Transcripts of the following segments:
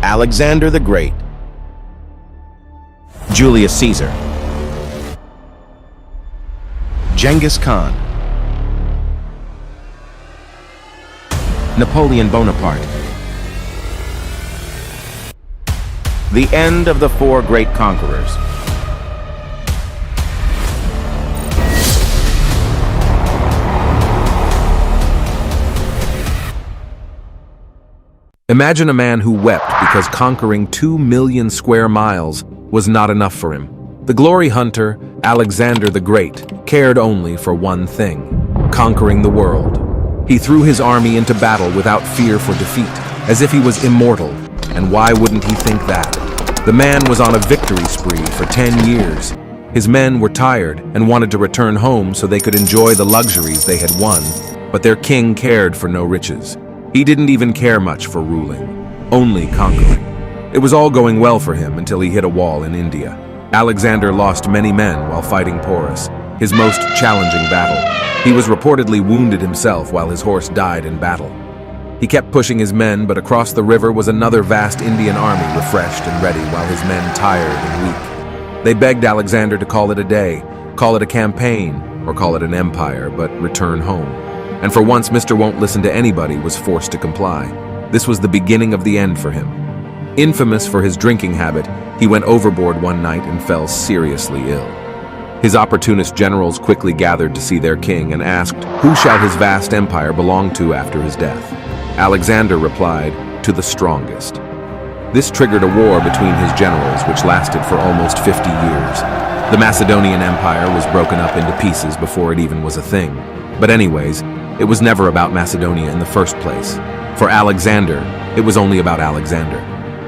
Alexander the Great. Julius Caesar. Genghis Khan. Napoleon Bonaparte. The end of the four great conquerors. Imagine a man who wept because conquering 2 million square miles was not enough for him. The glory hunter, Alexander the Great, cared only for one thing: conquering the world. He threw his army into battle without fear for defeat, as if he was immortal. And why wouldn't he think that? The man was on a victory spree for 10 years. His men were tired and wanted to return home so they could enjoy the luxuries they had won, but their king cared for no riches. He didn't even care much for ruling, only conquering. It was all going well for him until he hit a wall in India. Alexander lost many men while fighting Porus, his most challenging battle. He was reportedly wounded himself while his horse died in battle. He kept pushing his men, but across the river was another vast Indian army refreshed and ready while his men tired and weak. They begged Alexander to call it a day, call it a campaign, or call it an empire, but return home. And for once, Mr. Won't Listen to Anybody was forced to comply. This was the beginning of the end for him. Infamous for his drinking habit, he went overboard one night and fell seriously ill. His opportunist generals quickly gathered to see their king and asked, who shall his vast empire belong to after his death? Alexander replied, to the strongest. This triggered a war between his generals, which lasted for almost 50 years. The Macedonian Empire was broken up into pieces before it even was a thing. But anyways, it was never about Macedonia in the first place. For Alexander, it was only about Alexander.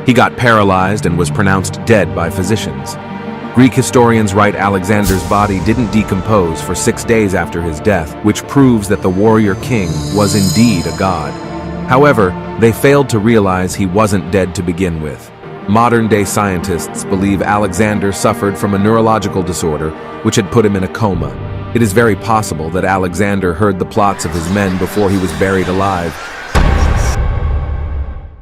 He got paralyzed and was pronounced dead by physicians. Greek historians write Alexander's body didn't decompose for 6 days after his death, which proves that the warrior king was indeed a god. However, they failed to realize he wasn't dead to begin with. Modern-day scientists believe Alexander suffered from a neurological disorder which had put him in a coma. It is very possible that Alexander heard the plots of his men before he was buried alive.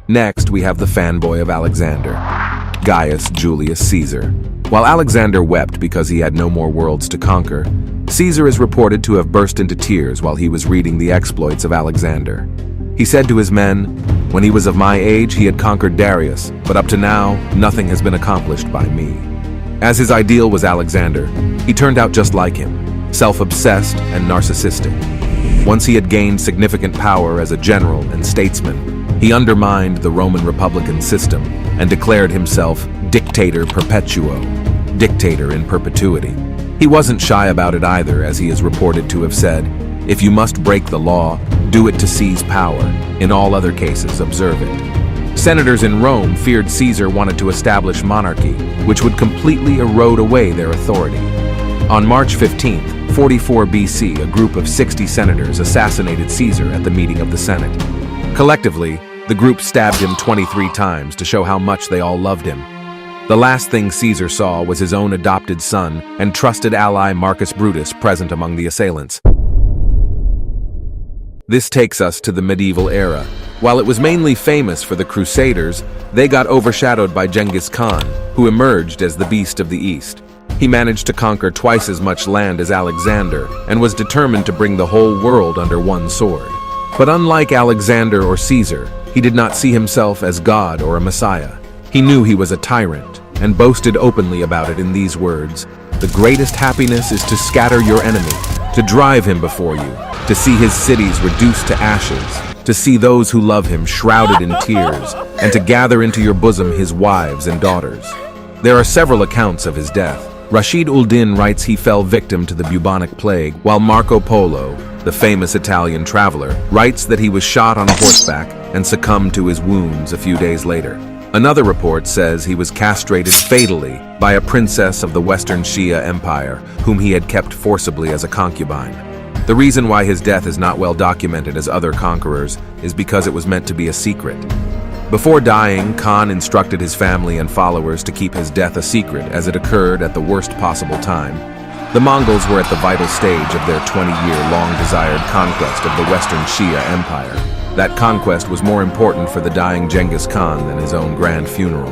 Next, we have the fanboy of Alexander, Gaius Julius Caesar. While Alexander wept because he had no more worlds to conquer, Caesar is reported to have burst into tears while he was reading the exploits of Alexander. He said to his men, when he was of my age, he had conquered Darius, but up to now, nothing has been accomplished by me. As his ideal was Alexander, he turned out just like him, self-obsessed and narcissistic. Once he had gained significant power as a general and statesman, he undermined the Roman Republican system and declared himself dictator perpetuo, dictator in perpetuity. He wasn't shy about it either, as he is reported to have said, if you must break the law, do it to seize power. In all other cases, observe it. Senators in Rome feared Caesar wanted to establish monarchy, which would completely erode away their authority. On March 15th, 44 BC, a group of 60 senators assassinated Caesar at the meeting of the Senate. Collectively, the group stabbed him 23 times to show how much they all loved him. The last thing Caesar saw was his own adopted son and trusted ally Marcus Brutus present among the assailants. This takes us to the medieval era. While it was mainly famous for the Crusaders, they got overshadowed by Genghis Khan, who emerged as the beast of the East. He managed to conquer twice as much land as Alexander and was determined to bring the whole world under one sword. But unlike Alexander or Caesar, he did not see himself as God or a messiah. He knew he was a tyrant and boasted openly about it in these words, "The greatest happiness is to scatter your enemy, to drive him before you, to see his cities reduced to ashes, to see those who love him shrouded in tears, and to gather into your bosom his wives and daughters." There are several accounts of his death. Rashid ul-Din writes he fell victim to the bubonic plague, while Marco Polo, the famous Italian traveler, writes that he was shot on horseback and succumbed to his wounds a few days later. Another report says he was castrated fatally by a princess of the Western Shia Empire, whom he had kept forcibly as a concubine. The reason why his death is not well documented as other conquerors is because it was meant to be a secret. Before dying, Khan instructed his family and followers to keep his death a secret as it occurred at the worst possible time. The Mongols were at the vital stage of their 20-year long-desired conquest of the Western Shia Empire. That conquest was more important for the dying Genghis Khan than his own grand funeral.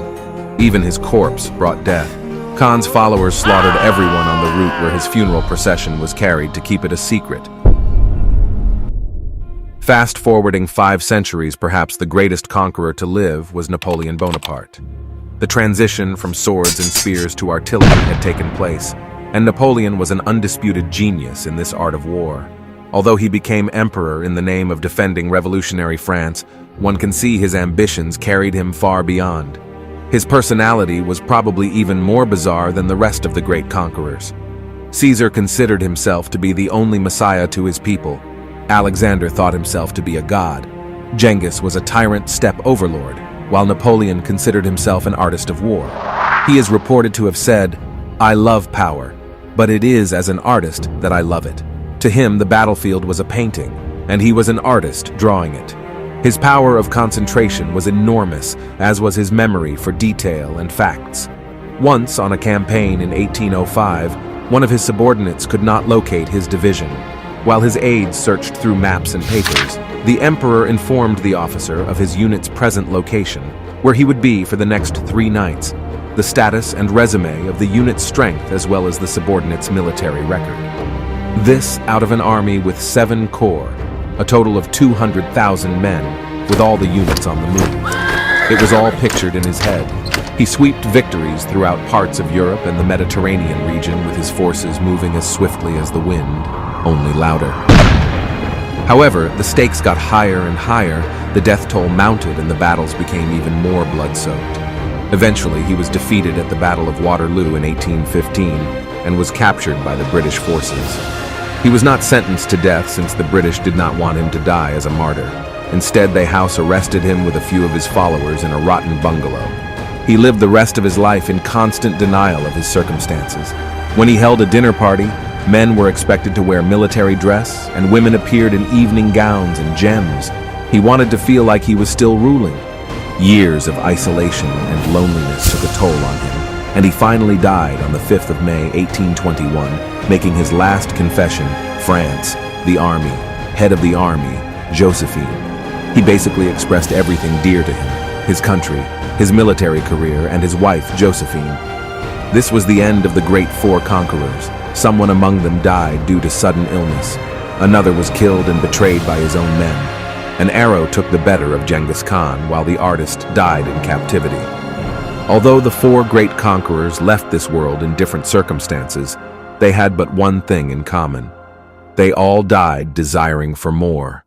Even his corpse brought death. Khan's followers slaughtered everyone on the route where his funeral procession was carried to keep it a secret. Fast forwarding 5 centuries, perhaps the greatest conqueror to live was Napoleon Bonaparte. The transition from swords and spears to artillery had taken place, and Napoleon was an undisputed genius in this art of war. Although he became emperor in the name of defending revolutionary France, one can see his ambitions carried him far beyond. His personality was probably even more bizarre than the rest of the great conquerors. Caesar considered himself to be the only messiah to his people. Alexander thought himself to be a god. Genghis was a tyrant steppe overlord, while Napoleon considered himself an artist of war. He is reported to have said, "I love power, but it is as an artist that I love it." To him, the battlefield was a painting, and he was an artist drawing it. His power of concentration was enormous, as was his memory for detail and facts. Once, on a campaign in 1805, one of his subordinates could not locate his division. While his aides searched through maps and papers, the emperor informed the officer of his unit's present location, where he would be for the next 3 nights, the status and resume of the unit's strength as well as the subordinate's military record. This out of an army with 7 corps, a total of 200,000 men, with all the units on the move. It was all pictured in his head. He swept victories throughout parts of Europe and the Mediterranean region with his forces moving as swiftly as the wind, only louder. However, the stakes got higher and higher, the death toll mounted, and the battles became even more blood-soaked. Eventually, he was defeated at the Battle of Waterloo in 1815 and was captured by the British forces. He was not sentenced to death since the British did not want him to die as a martyr. Instead, they house arrested him with a few of his followers in a rotten bungalow. He lived the rest of his life in constant denial of his circumstances. When he held a dinner party, men were expected to wear military dress, and women appeared in evening gowns and gems. He wanted to feel like he was still ruling. Years of isolation and loneliness took a toll on him, and he finally died on the 5th of May, 1821, making his last confession, France, the army, head of the army, Josephine. He basically expressed everything dear to him, his country, his military career, and his wife, Josephine. This was the end of the great 4 conquerors. Someone among them died due to sudden illness. Another was killed and betrayed by his own men. An arrow took the better of Genghis Khan, while the artist died in captivity. Although the 4 great conquerors left this world in different circumstances, they had but one thing in common. They all died desiring for more.